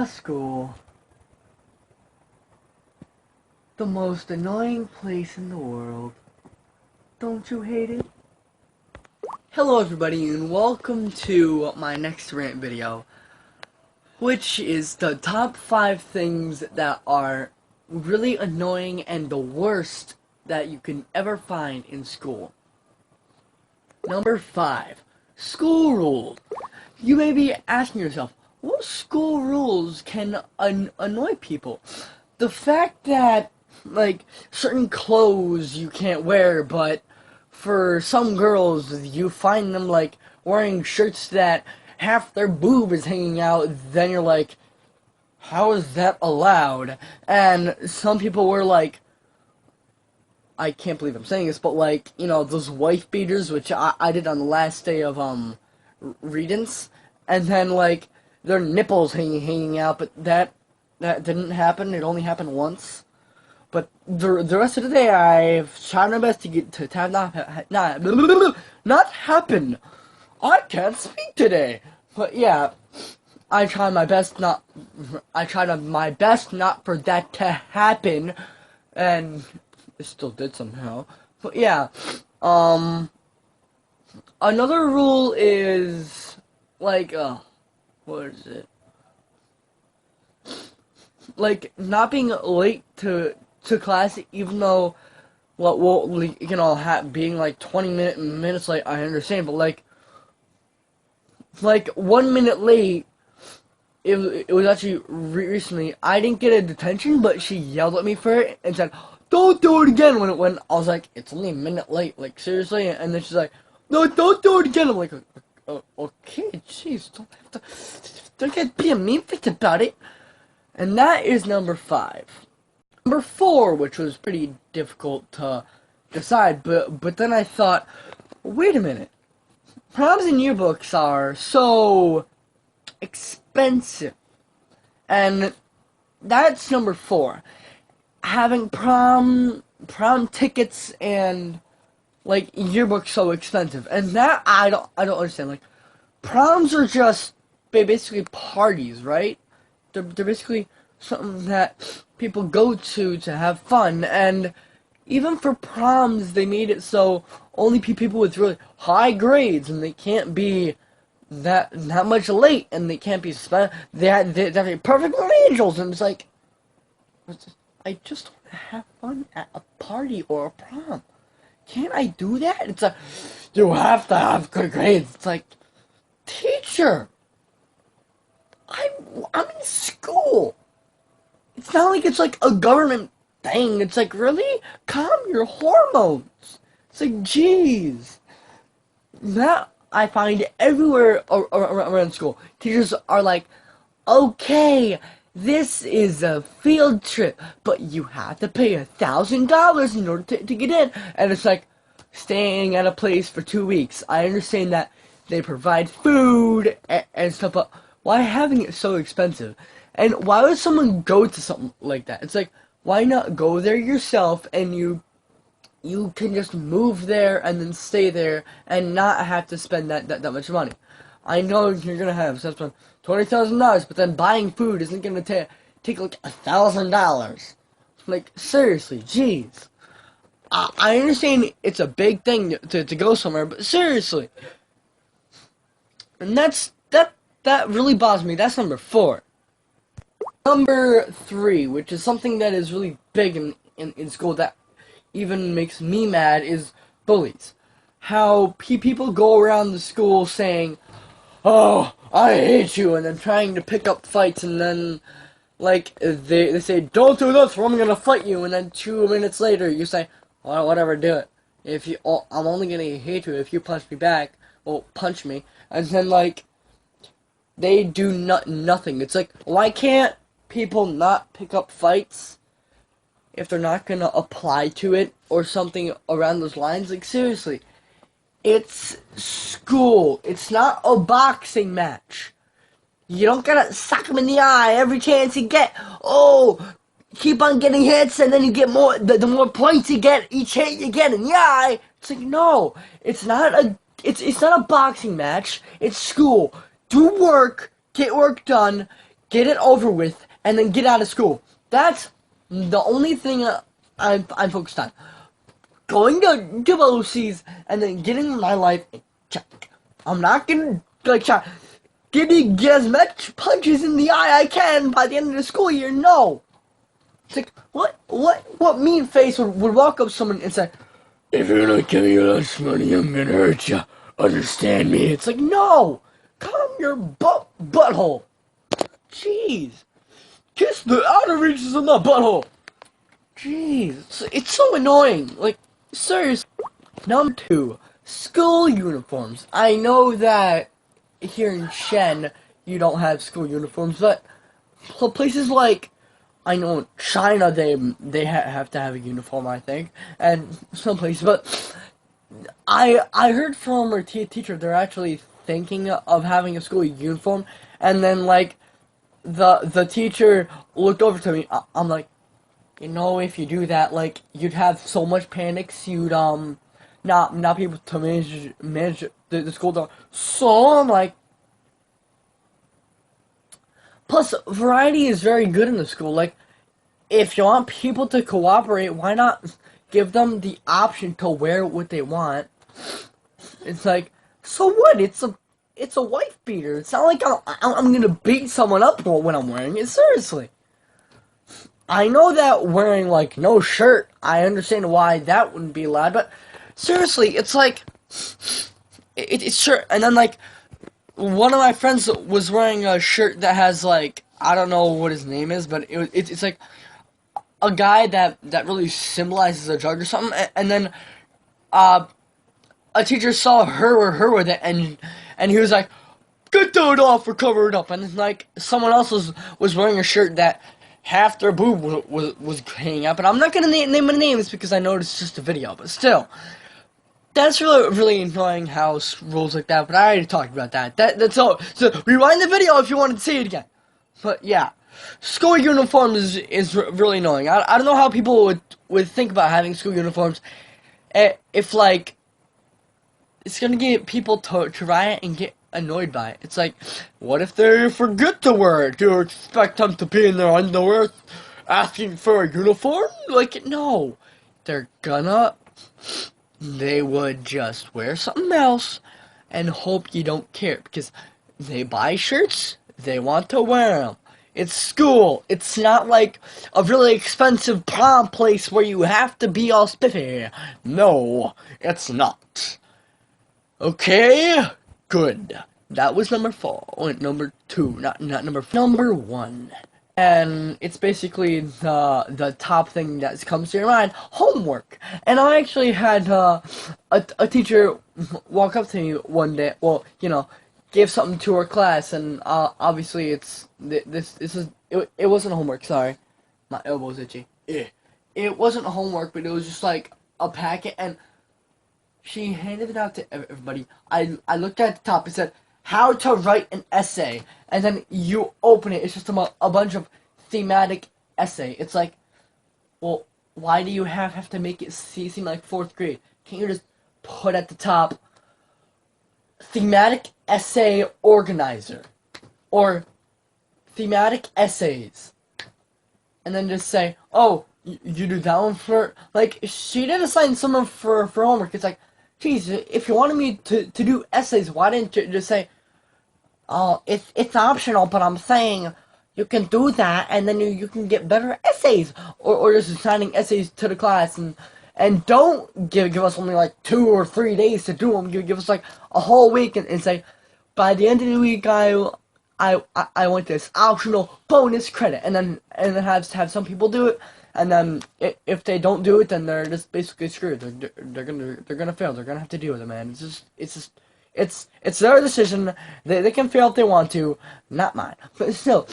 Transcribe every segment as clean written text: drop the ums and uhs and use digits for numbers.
School. The most annoying place in the world. Don't you hate it? Hello everybody and welcome to my next rant video, which is the top 5 things that are really annoying and the worst that you can ever find in school. Number 5. School rules. You may be asking yourself, what school rules can annoy people? The fact that, certain clothes you can't wear, but for some girls, you find them, wearing shirts that half their boob is hanging out, then you're like, how is that allowed? And some people were like, I can't believe I'm saying this, but those wife beaters, which I did on the last day of, readings, and then, their nipples hanging out, but that didn't happen. It only happened once. But the rest of the day, I've tried my best to have not happen. I can't speak today. But yeah, I tried my best not for that to happen, and it still did somehow. But yeah, another rule is what is it? Not being late to class, even though, being 20 minutes late, I understand, but 1 minute late, it was actually recently, I didn't get a detention, but she yelled at me for it, and said, don't do it again, when I was like, it's only a minute late, seriously, and then she's like, no, don't do it again, I'm like, okay, jeez, don't get being mean-faced about it. And that is number 5. Number 4, which was pretty difficult to decide, but then I thought, wait a minute. Proms and yearbooks are so expensive. And that's number 4. Having prom tickets and yearbooks so expensive. And that I don't understand. Proms are just basically parties, right? They're basically something that people go to have fun, and even for proms, they made it so only people with really high grades, and they can't be that much late, and they can't be suspended. They have to be perfect angels, and it's like, I just want to have fun at a party or a prom. Can't I do that? It's like, you have to have good grades. It's like, teacher, I'm in school. It's not like it's a government thing. It's really calm your hormones. It's jeez. That I find everywhere around school. Teachers are like, okay, this is a field trip, but you have to pay $1,000 in order to get in. And it's staying at a place for 2 weeks. I understand that they provide food and stuff, but why having it so expensive? And why would someone go to something like that? It's why not go there yourself, and you can just move there and then stay there and not have to spend that much money. I know you're gonna have to spend $20,000, but then buying food isn't gonna take $1,000. Seriously, jeez. I understand it's a big thing to go somewhere, but seriously. And that really bothers me. That's number 4. Number 3, which is something that is really big in school that even makes me mad, is bullies. How people go around the school saying, oh, I hate you, and then trying to pick up fights, and then, they say, don't do this, or I'm gonna fight you, and then 2 minutes later, you say, well, whatever, do it. I'm only gonna hate you if you punch me back, well, punch me, and then, they do nothing. It's why can't people not pick up fights if they're not gonna apply to it or something around those lines? Seriously, it's school. It's not a boxing match. You don't gotta sock him in the eye every chance you get. Oh, keep on getting hits, and then you get more. The more points you get, each hit you get in the eye. It's no, it's not a boxing match. It's school. Do work, get work done, get it over with, and then get out of school. That's the only thing I'm focused on. Going to overseas and then getting my life in check. I'm not gonna try get as much punches in the eye I can by the end of the school year. No. It's like what mean face would walk up to someone and say, "If you're not giving me lunch money, I'm gonna hurt you. Understand me?" It's like, no, calm your butthole. Jeez, kiss the outer reaches of my butthole. Jeez, it's so annoying. Like, seriously. Number 2, school uniforms. I know that here in Shen, you don't have school uniforms, but places like, I know in China, they have to have a uniform, I think, and some places, but I heard from our teacher they're actually thinking of having a school uniform, and then, like, the teacher looked over to me. I'm like, if you do that, like, you'd have so much panics, you'd not be able to manage the school down. So I'm like, plus variety is very good in the school. Like, if you want people to cooperate, why not give them the option to wear what they want? It's like, so what? It's a wife beater. It's not like I'm gonna beat someone up when I'm wearing it. Seriously. I know that wearing, like, no shirt, I understand why that wouldn't be allowed, but seriously, it's like, it's shirt, and then, like, one of my friends was wearing a shirt that has, like, I don't know what his name is, but it's like a guy that really symbolizes a drug or something, and then a teacher saw her with it, and he was like, "Get that off or cover it up," and then, like, someone else was wearing a shirt that half their boob was hanging out, but I'm not gonna name any names because I know it's just a video, but still. That's really annoying how rules like that, but I already talked about that. That's all. So rewind the video if you want to see it again. But yeah, school uniforms is really annoying. I don't know how people would think about having school uniforms if, like, it's gonna get people to riot and get annoyed by it. It's like, what if they forget to wear it? Do you expect them to be in their underwear asking for a uniform? Like, no. They would just wear something else and hope you don't care, because they buy shirts, they want to wear them. It's school. It's not like a really expensive prom place where you have to be all spiffy. No, it's not. Okay? Good. That was number 4. Wait, number 2, not number 4. Number 1. And it's basically the top thing that comes to your mind, homework. And I actually had a teacher walk up to me one day, well, gave something to her class, and obviously it wasn't homework, sorry. My elbow's itchy. It wasn't homework, but it was just like a packet, and she handed it out to everybody. I looked at the top, it said, how to write an essay, and then you open it, it's just a bunch of thematic essay. It's like, well, why do you have to make it seem like 4th grade? Can't you just put at the top, thematic essay organizer, or thematic essays, and then just say, oh, you do that one for, like, she did assign someone for homework. It's like, geez, if you wanted me to do essays, why didn't you just say, oh, it's optional, but I'm saying you can do that, and then you can get better essays, or just assigning essays to the class, and don't give us only like 2 or 3 days to do them. Give us like a whole week, and say, by the end of the week, I want this optional bonus credit, and then have some people do it, and then if they don't do it, then they're just basically screwed. They're gonna fail. They're gonna have to deal with it, man. It's their decision. They can fail if they want to, not mine. But still,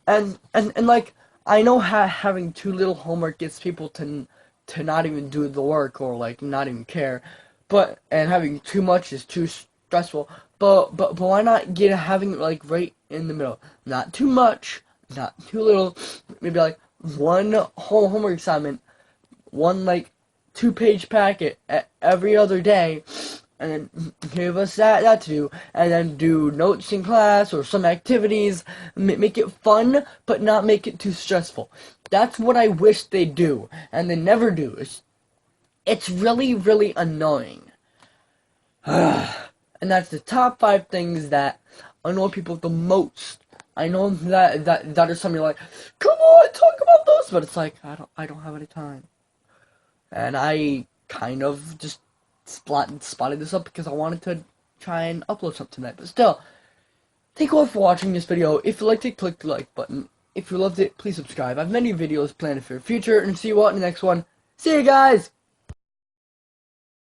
and like, I know having too little homework gets people to not even do the work, or like not even care, and having too much is too stressful. But why not having it like right in the middle? Not too much, not too little. Maybe like one whole homework assignment, one like 2-page packet every other day. and then give us that to do, and then do notes in class or some activities. Make it fun, but not make it too stressful. That's what I wish they do, and they never do. It's really, really annoying. And that's the top 5 things that annoy people the most. I know that is something like, come on, talk about this, but it's like I don't have any time. And I kind of just spotted this up because I wanted to try and upload something tonight. But still, thank you all for watching this video. If you liked it, click the like button. If you loved it, please subscribe. I have many videos planned for the future, and see you all in the next one. See you guys!